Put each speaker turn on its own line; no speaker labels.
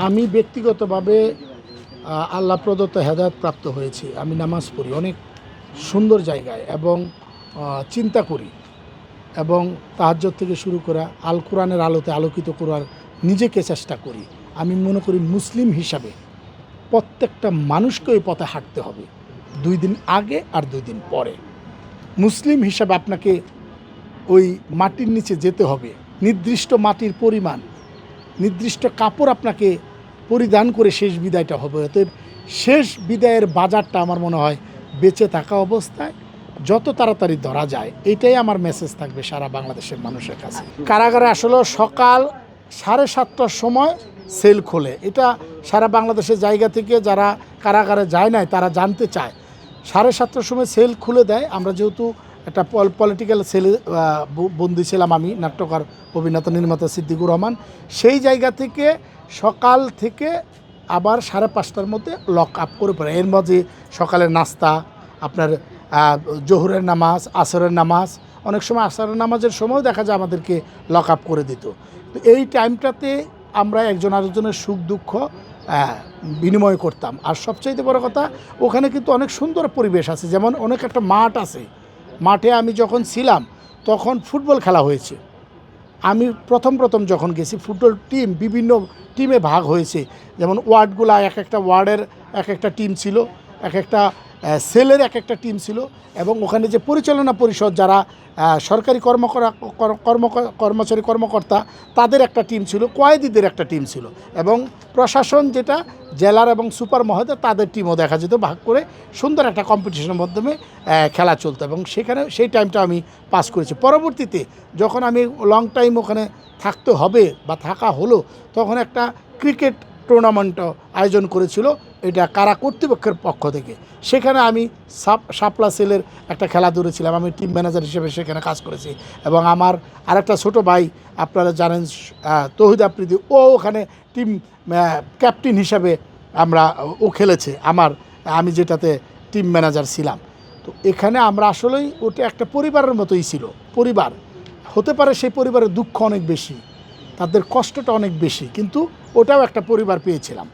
আমি ব্যক্তিগতভাবে আল্লাহ প্রদত্ত হেদায়েত প্রাপ্ত হয়েছি। আমি নামাজ পড়ি অনেক সুন্দর জায়গায় এবং চিন্তা করি এবং তাহাজ্জুদ থেকে শুরু করা আল কোরআনের আলোতে আলোকিত করার নিজেকে চেষ্টা করি। আমি মনে করি মুসলিম হিসাবে প্রত্যেকটা মানুষকে ওই পথে হাঁটতে হবে, 2 দিন আগে আর 2 দিন পরে। মুসলিম হিসাবে আপনাকে ওই মাটির নিচে যেতে হবে, নির্দিষ্ট মাটির পরিমাণ, নির্দিষ্ট কাপড় আপনাকে পরিধান করে শেষ বিদায়টা হবে। অতএব শেষ বিদায়ের বাজারটা আমার মনে হয় বেঁচে থাকা অবস্থায় যত তাড়াতাড়ি ধরা যায়, এটাই আমার মেসেজ থাকবে সারা বাংলাদেশের মানুষের কাছে। কারাগারে আসলে সকাল 7:30টার সময় সেল খোলে। এটা সারা বাংলাদেশের জায়গা থেকে যারা কারাগারে যায় নাই তারা জানতে চায়। 7:30টার সময় সেল খুলে দেয়। আমরা যেহেতু একটা পলিটিক্যাল সেলে বন্দী ছিলাম, আমি নাট্যকার অভিনেতা নির্মাতা সিদ্দিকুর রহমান, সেই জায়গা থেকে সকাল থেকে আবার 5:30টার মধ্যে লক আপ করে পড়ে। এর মধ্যে সকালের নাস্তা, আপনার জোহরের নামাজ, আসরের নামাজ, অনেক সময় আসরের নামাজের সময়ও দেখা যায় আমাদেরকে লক আপ করে দিত। তো এই টাইমটাতে আমরা একজন আরেকজনের সুখ দুঃখ বিনিময় করতাম। আর সবচাইতে বড় কথা, ওখানে কিন্তু অনেক সুন্দর পরিবেশ আছে। যেমন অনেক একটা মাঠ আছে, মাঠে আমি যখন ছিলাম তখন ফুটবল খেলা হয়েছে। আমি প্রথম যখন গেছি, ফুটবল টিম বিভিন্ন টিমে ভাগ হয়েছে। যেমন ওয়ার্ডগুলো, এক একটা ওয়ার্ডের এক একটা টিম ছিল, এক একটা সেলের এক একটা টিম ছিল, এবং ওখানে যে পরিচালনা পরিষদ যারা সরকারি কর্মচারী কর্মকর্তা তাদের একটা টিম ছিল, কয়েদিদের একটা টিম ছিল, এবং প্রশাসন যেটা জেলার এবং সুপার মহোদয় তাদের টিমও দেখা যেত। ভাগ করে সুন্দর একটা কম্পিটিশনের মাধ্যমে খেলা চলতো, এবং সেখানে সেই টাইমটা আমি পাস করেছি। পরবর্তীতে যখন আমি লং টাইম ওখানে থাকতে হবে বা থাকা হলো, তখন একটা ক্রিকেট টুর্নামেন্টও আয়োজন করেছিল, এটা কারা কর্তৃপক্ষের পক্ষ থেকে। সেখানে আমি শাপলা সেলের একটা খেলা ধরেছিলাম, আমি টিম ম্যানেজার হিসেবে সেখানে কাজ করেছি। এবং আমার আরেকটা ছোট ভাই, আপনারা জানেন, তৌহিদ আফ্রিদি, ও ওখানে টিম ক্যাপ্টেন হিসাবে ও খেলেছে আমি যেটাতে টিম ম্যানেজার ছিলাম। তো এখানে আমরা আসলেই ওটা একটা পরিবারের মতোই ছিল। পরিবার হতে পারে সেই পরিবারের দুঃখ অনেক বেশি, তাদের কষ্টটা অনেক বেশি, কিন্তু ওটাও একটা পরিবার পেয়েছিলাম।